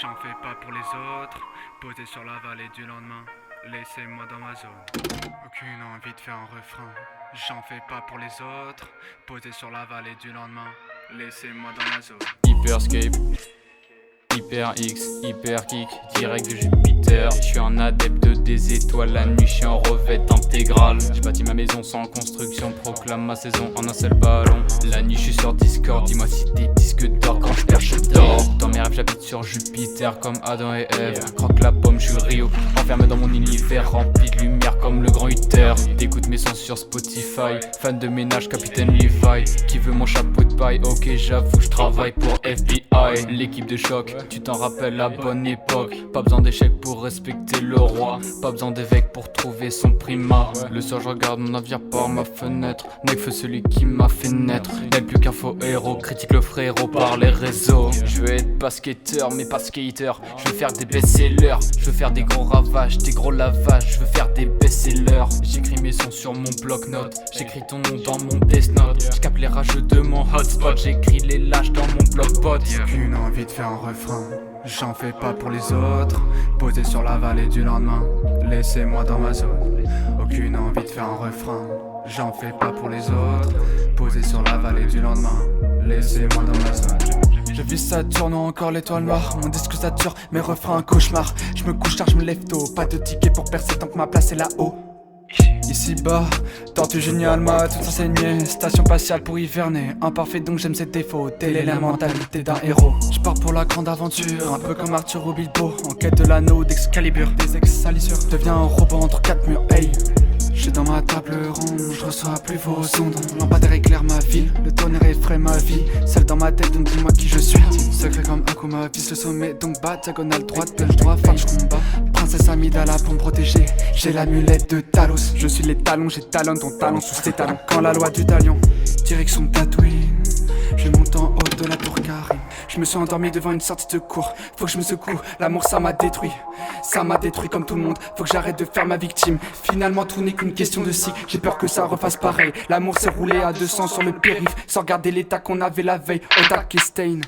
J'en fais pas pour les autres, posé sur la vallée du lendemain. Laissez-moi dans ma zone. Aucune envie de faire un refrain. J'en fais pas pour les autres, posé sur la vallée du lendemain. Laissez-moi dans ma zone. Hyperscape, Hyper X, Hyper Kick, direct de Jupiter. Je suis un adepte des étoiles, la nuit je suis en revête intégrale. J'ai bâti ma maison sans construction, proclame ma saison en un seul ballon. La nuit je suis sur Discord, dis-moi si t'es disque d'or, quand je perds je dors. Dans mes rêves j'habite sur Jupiter comme Adam et Ève. Croque la pomme, je suis Rio, enfermé dans mon univers rempli de lumière comme le grand Uther. T'écoutes mes sons sur Spotify, fan de ménage, capitaine Levi. Qui veut mon chapeau de paille, ok j'avoue je travaille pour FBI. L'équipe de choc, tu t'en rappelles la bonne époque. Pas besoin d'échecs pour respecter le roi, pas besoin d'évêque pour trouver son primat. Le soir je regarde mon navire par ma fenêtre. Nekfeu celui qui m'a fait naître, n'est plus qu'un faux héros, critique le frérot par les réseaux. Je veux être basketteur mais pas skater. Je veux faire des best-sellers, je veux faire des gros ravages, des gros lavages. Je veux faire des best-sellers. J'écris mes sons sur mon bloc-notes, j'écris ton nom dans mon death note. Je capte les rageux de mon hotspot, j'écris les lâches dans mon bloc-pot. Aucune envie de faire un refrain. J'en fais pas pour les autres, posé sur la vallée du lendemain. Laissez-moi dans ma zone. Aucune envie de faire un refrain. J'en fais pas pour les autres, posé sur la vallée du lendemain. Laissez-moi dans ma zone. Je vis ça tourne encore l'étoile noire. Mon disque sature, mes refrains un cauchemar. Je me couche tard, je me lève tôt. Pas de ticket pour percer tant que ma place est là-haut. Ici bas, tortue géniale m'a tout enseigné. Station spatiale pour hiverner. Imparfait donc j'aime ses défauts. Telle est la mentalité d'un héros. Je pars pour la grande aventure, un peu comme Arthur ou Bilbo. En quête de l'anneau d'Excalibur, des ex-salissures. Deviens un robot entre quatre murs, hey. Je suis dans ma table ronde, je reçois plus vos ondes. Lampadaire éclaire ma ville, le tonnerre effraie ma vie. Celle dans ma tête, donc dis-moi qui je suis. Secret comme Akuma, vise le sommet, donc bas, diagonale droite, belge droit, fan, je combat. Princesse Amidala pour me protéger, j'ai l'amulette de Talos. Je suis les talons, j'ai talon ton talon sous tes talons. Quand la loi du talion, direction Tatooine. Je monte en haut de la tour Karim. Je me suis endormi devant une sortie de cour. Faut que je me secoue, l'amour ça m'a détruit. Ça m'a détruit comme tout le monde, faut que j'arrête de faire ma victime. Finalement tout n'est qu'une question de cycle, j'ai peur que ça refasse pareil. L'amour s'est roulé à 200 sur le périph', sans regarder l'état qu'on avait la veille. Otak et Stain.